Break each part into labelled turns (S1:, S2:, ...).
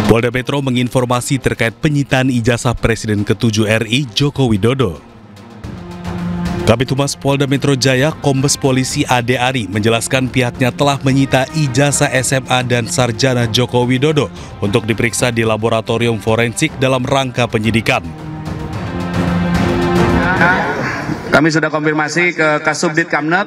S1: Polda Metro menginformasi terkait penyitaan ijazah Presiden ke-7 RI Joko Widodo. Kabid Humas Polda Metro Jaya, Kombes Polisi Ade Ari menjelaskan pihaknya telah menyita ijazah SMA dan sarjana Joko Widodo untuk diperiksa di laboratorium forensik dalam rangka penyidikan.
S2: Kami sudah konfirmasi ke Kasubdit Kamnet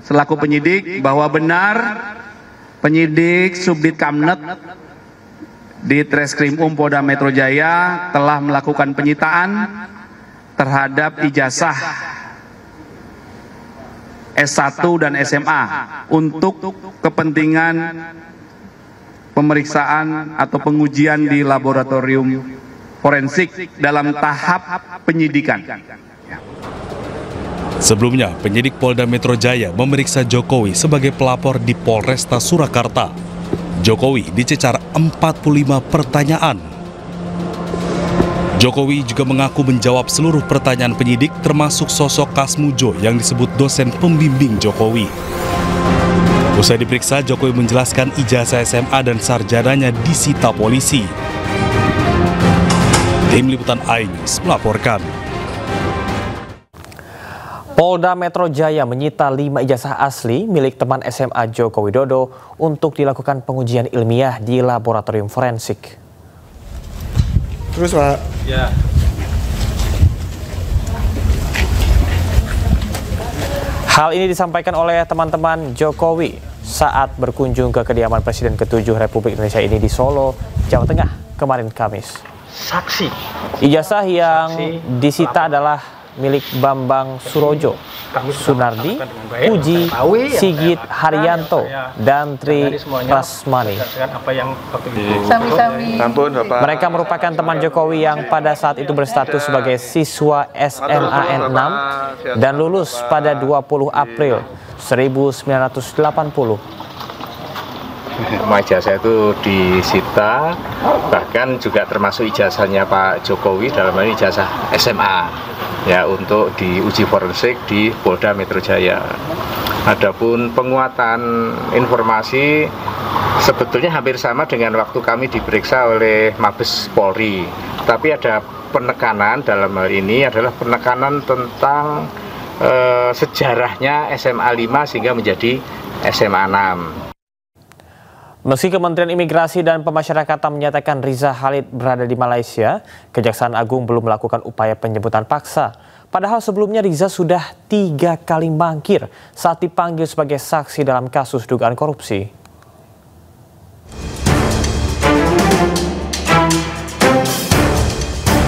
S2: selaku penyidik bahwa benar penyidik Subdit Kamnet di Treskrim Polda Metro Jaya telah melakukan penyitaan terhadap ijazah S1 dan SMA untuk kepentingan pemeriksaan atau pengujian di laboratorium forensik dalam tahap penyidikan.
S1: Sebelumnya, penyidik Polda Metro Jaya memeriksa Jokowi sebagai pelapor di Polresta Surakarta. Jokowi dicecar 45 pertanyaan. Jokowi juga mengaku menjawab seluruh pertanyaan penyidik termasuk sosok Kasmujo yang disebut dosen pembimbing Jokowi. Usai diperiksa, Jokowi menjelaskan ijazah SMA dan sarjananya disita polisi. Tim Liputan iNews melaporkan.
S3: Polda Metro Jaya menyita 5 ijazah asli milik teman SMA Joko Widodo untuk dilakukan pengujian ilmiah di laboratorium forensik.
S4: Terus Pak? Ya.
S3: Hal ini disampaikan oleh teman-teman Jokowi saat berkunjung ke kediaman Presiden ke-7 Republik Indonesia ini di Solo, Jawa Tengah kemarin Kamis.
S4: Saksi.
S3: Ijazah yang disita adalah milik Bambang Surojo, Sunardi, Puji, Sigit Haryanto, dan Tri Prasmani. Mereka merupakan teman Jokowi yang pada saat itu berstatus sebagai siswa SMA N6 dan lulus pada 20 April 1980.
S5: Ijazah itu disita, bahkan juga termasuk ijazahnya Pak Jokowi dalam hal ini ijazah SMA ya untuk diuji forensik di Polda Metro Jaya. Adapun penguatan informasi sebetulnya hampir sama dengan waktu kami diperiksa oleh Mabes Polri, tapi ada penekanan dalam hal ini adalah penekanan tentang sejarahnya SMA 5 sehingga menjadi SMA 6.
S3: Meski Kementerian Imigrasi dan Pemasyarakatan menyatakan Riza Khalid berada di Malaysia, Kejaksaan Agung belum melakukan upaya penjemputan paksa. Padahal sebelumnya Riza sudah 3 kali mangkir saat dipanggil sebagai saksi dalam kasus dugaan korupsi.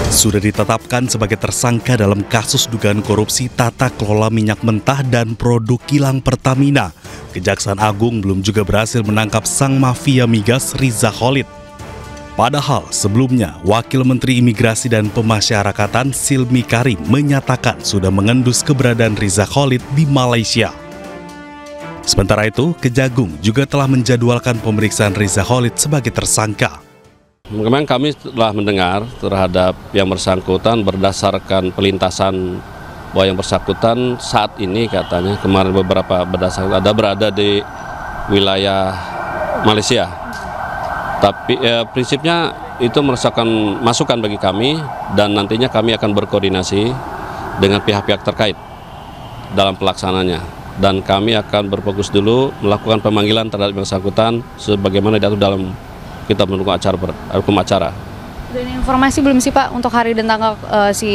S1: Sudah ditetapkan sebagai tersangka dalam kasus dugaan korupsi tata kelola minyak mentah dan produk kilang Pertamina. Kejaksaan Agung belum juga berhasil menangkap sang mafia migas Riza Khalid. Padahal sebelumnya, Wakil Menteri Imigrasi dan Pemasyarakatan Silmi Karim menyatakan sudah mengendus keberadaan Riza Khalid di Malaysia. Sementara itu, Kejagung juga telah menjadwalkan pemeriksaan Riza Khalid sebagai tersangka.
S6: Memang kami telah mendengar terhadap yang bersangkutan berdasarkan pelintasan bahwa yang bersangkutan saat ini katanya kemarin beberapa berdasarkan berada di wilayah Malaysia. Tapi prinsipnya itu merupakan masukan bagi kami dan nantinya kami akan berkoordinasi dengan pihak-pihak terkait dalam pelaksananya. Dan kami akan berfokus dulu melakukan pemanggilan terhadap yang bersangkutan sebagaimana diatur dalam Kitab Hukum Acara.
S7: Dan informasi belum sih Pak untuk hari dan tanggal si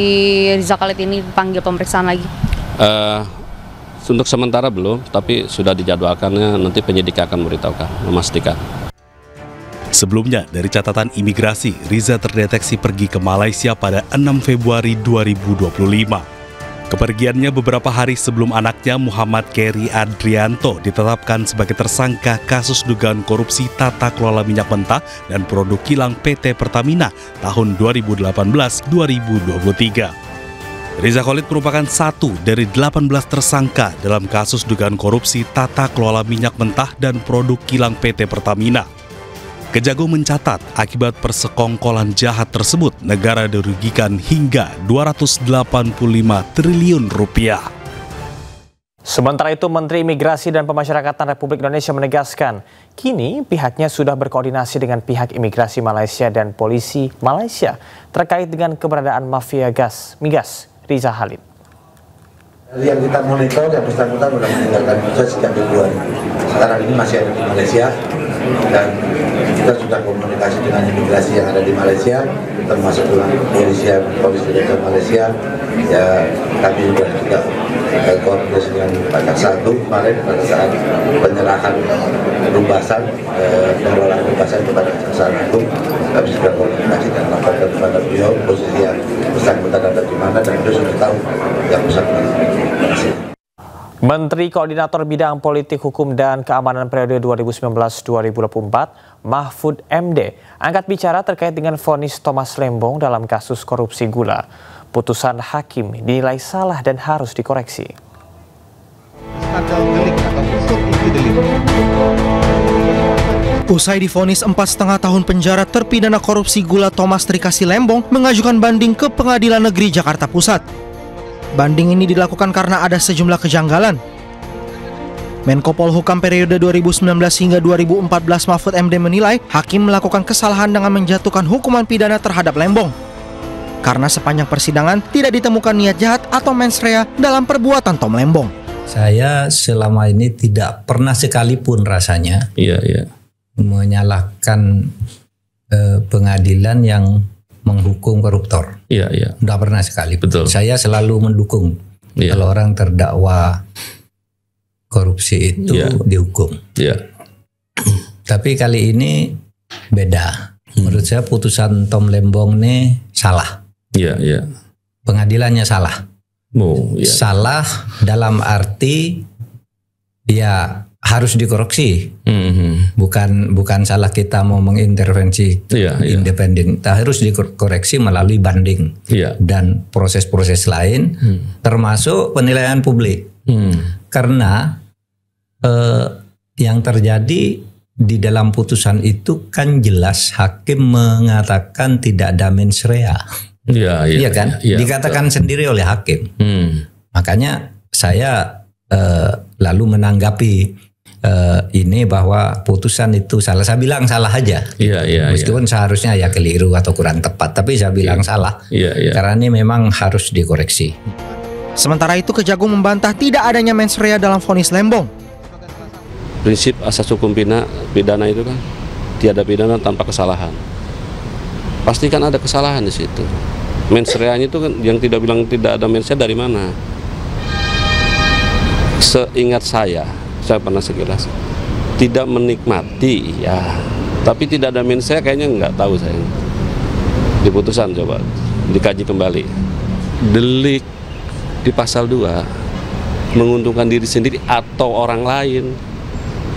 S7: Riza Khalid ini dipanggil pemeriksaan lagi?
S6: Untuk sementara belum, tapi sudah dijadwalkannya, nanti penyidik akan memberitahukan, memastikan.
S1: Sebelumnya, dari catatan imigrasi, Riza terdeteksi pergi ke Malaysia pada 6 Februari 2025. Kepergiannya beberapa hari sebelum anaknya Muhammad Keri Adrianto ditetapkan sebagai tersangka kasus dugaan korupsi tata kelola minyak mentah dan produk kilang PT Pertamina tahun 2018-2023. Riza Khalid merupakan satu dari 18 tersangka dalam kasus dugaan korupsi tata kelola minyak mentah dan produk kilang PT Pertamina. Kejagung mencatat akibat persekongkolan jahat tersebut negara dirugikan hingga 285 triliun rupiah.
S3: Sementara itu, Menteri Imigrasi dan Pemasyarakatan Republik Indonesia menegaskan, kini pihaknya sudah berkoordinasi dengan pihak imigrasi Malaysia dan polisi Malaysia terkait dengan keberadaan mafia migas Riza Khalid.
S8: Yang kita monitor, yang bersangkutan sudah meninggalkan Indonesia sejak Februari. Sekarang ini masih ada di Malaysia dan kita sudah komunikasi dengan imigrasi yang ada di Malaysia, termasuk dengan polisi Malaysia. Ya, kami juga koordinasi dengan Pak Jaksa Agung kemarin pada saat penyerahan rubasan, pengelolaan rubasan kepada Jaksa Agung. Kami sudah koordinasi dan laporkan kepada beliau posisi yang bersangkutan ada di mana dan beliau sudah tahu yang bersangkutan.
S3: Menteri Koordinator Bidang Politik, Hukum, dan Keamanan periode 2019-2024, Mahfud MD, angkat bicara terkait dengan vonis Thomas Lembong dalam kasus korupsi gula. Putusan hakim dinilai salah dan harus dikoreksi.
S9: Usai divonis 4,5 tahun penjara, terpidana korupsi gula Thomas Trikasih Lembong mengajukan banding ke Pengadilan Negeri Jakarta Pusat. Banding ini dilakukan karena ada sejumlah kejanggalan. Menko Polhukam periode 2019 hingga 2014 Mahfud MD menilai hakim melakukan kesalahan dengan menjatuhkan hukuman pidana terhadap Lembong. Karena sepanjang persidangan tidak ditemukan niat jahat atau mens rea dalam perbuatan Tom Lembong.
S10: Saya selama ini tidak pernah sekalipun rasanya menyalahkan pengadilan yang menghukum koruptor. Tidak pernah sekali. Betul. Saya selalu mendukung kalau orang terdakwa korupsi itu dihukum. Tapi kali ini beda. Menurut saya putusan Tom Lembong ini salah. Pengadilannya salah. Salah dalam arti harus dikoreksi. Bukan salah kita mau mengintervensi independen. Harus dikoreksi melalui banding dan proses-proses lain, termasuk penilaian publik. Karena yang terjadi di dalam putusan itu kan jelas hakim mengatakan tidak ada mens rea. Iya kan? Dikatakan sendiri oleh hakim. Makanya saya lalu menanggapi ini bahwa putusan itu salah. Saya bilang salah aja. Meskipun seharusnya keliru atau kurang tepat, tapi saya bilang salah. Karena ini memang harus dikoreksi.
S9: Sementara itu Kejagung membantah tidak adanya mens rea dalam vonis Lembong.
S6: Prinsip asas hukum pidana itu kan tiada pidana tanpa kesalahan. Pasti kan ada kesalahan di situ. Mens rea-nya itu kan yang tidak bilang tidak ada mens rea dari mana? Seingat saya pernah sekilas tidak menikmati tapi tidak ada mens rea kayaknya nggak tahu saya. Di putusan coba dikaji kembali. Delik di pasal 2 menguntungkan diri sendiri atau orang lain.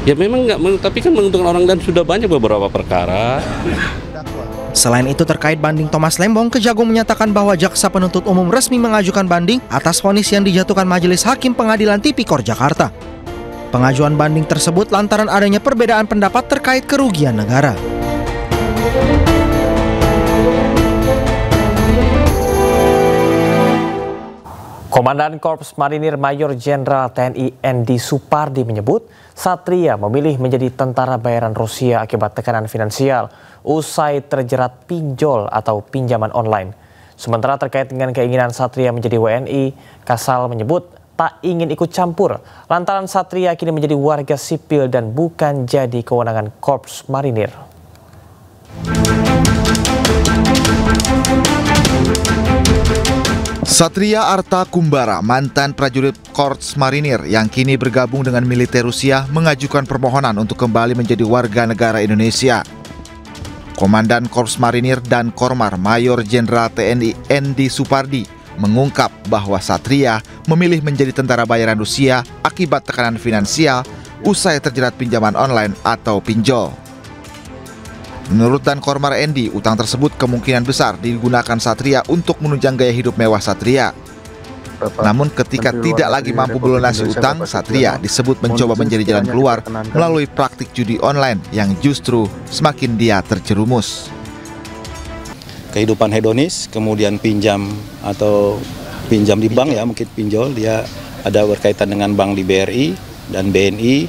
S6: Ya memang nggak, tapi kan menguntungkan orang lain sudah banyak beberapa perkara.
S9: Selain itu terkait banding Thomas Lembong, Kejagung menyatakan bahwa jaksa penuntut umum resmi mengajukan banding atas vonis yang dijatuhkan Majelis Hakim Pengadilan Tipikor Jakarta. Pengajuan banding tersebut lantaran adanya perbedaan pendapat terkait kerugian negara.
S3: Komandan Korps Marinir Mayor Jenderal TNI Endi Supardi menyebut Satria memilih menjadi tentara bayaran Rusia akibat tekanan finansial usai terjerat pinjol atau pinjaman online. Sementara terkait dengan keinginan Satria menjadi WNI, Kasal menyebut tak ingin ikut campur lantaran Satria kini menjadi warga sipil dan bukan jadi kewenangan Korps Marinir.
S11: Satria Arta Kumbara, mantan prajurit Korps Marinir yang kini bergabung dengan militer Rusia, mengajukan permohonan untuk kembali menjadi warga negara Indonesia. Komandan Korps Marinir dan Kormar Mayor Jenderal TNI Endi Supardi mengungkap bahwa Satria memilih menjadi tentara bayaran Rusia akibat tekanan finansial usai terjerat pinjaman online atau pinjol. Menurut Dan Kormar Endi, utang tersebut kemungkinan besar digunakan Satria untuk menunjang gaya hidup mewah Satria. Namun ketika tidak lagi mampu melunasi utang, Satria disebut mencoba menjadi jalan keluar melalui praktik judi online yang justru semakin dia terjerumus.
S12: Kehidupan hedonis, kemudian pinjam atau pinjam di bank mungkin pinjol, dia ada berkaitan dengan bank di BRI dan BNI,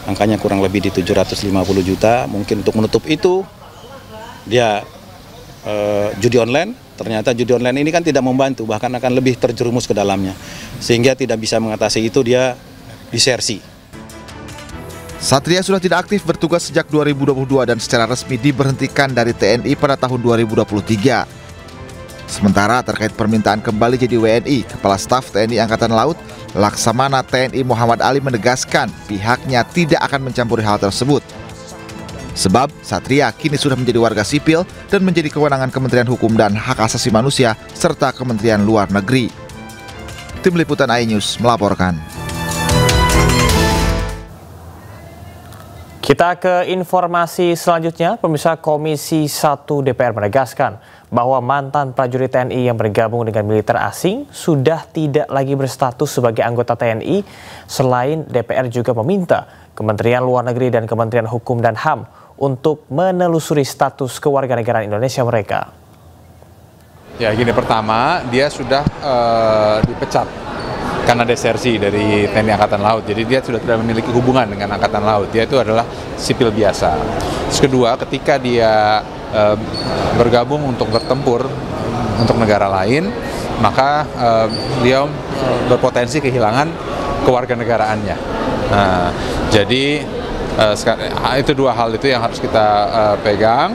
S12: angkanya kurang lebih di 750 juta. Mungkin untuk menutup itu, dia judi online. Ternyata judi online ini kan tidak membantu, bahkan akan lebih terjerumus ke dalamnya. Sehingga tidak bisa mengatasi itu, dia disersi.
S11: Satria sudah tidak aktif bertugas sejak 2022 dan secara resmi diberhentikan dari TNI pada tahun 2023. Sementara terkait permintaan kembali jadi WNI, Kepala Staf TNI Angkatan Laut, Laksamana TNI Muhammad Ali menegaskan pihaknya tidak akan mencampuri hal tersebut. Sebab Satria kini sudah menjadi warga sipil dan menjadi kewenangan Kementerian Hukum dan Hak Asasi Manusia serta Kementerian Luar Negeri. Tim Liputan iNews melaporkan.
S3: Kita ke informasi selanjutnya. Pemirsa, Komisi 1 DPR menegaskan bahwa mantan prajurit TNI yang bergabung dengan militer asing sudah tidak lagi berstatus sebagai anggota TNI. Selain DPR juga meminta Kementerian Luar Negeri dan Kementerian Hukum dan HAM untuk menelusuri status kewarganegaraan Indonesia mereka.
S13: Ya gini, pertama dia sudah dipecat karena desersi dari TNI Angkatan Laut, jadi dia sudah tidak memiliki hubungan dengan Angkatan Laut, dia itu adalah sipil biasa. Terus kedua, ketika dia bergabung untuk bertempur untuk negara lain, maka dia berpotensi kehilangan kewarganegaraannya. Nah, jadi itu dua hal itu yang harus kita pegang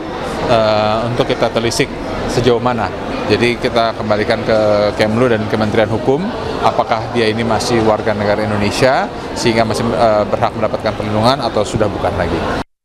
S13: untuk kita telisik sejauh mana. Jadi kita kembalikan ke Kemlu dan Kementerian Hukum, apakah dia ini masih warga negara Indonesia sehingga masih berhak mendapatkan perlindungan atau sudah bukan lagi.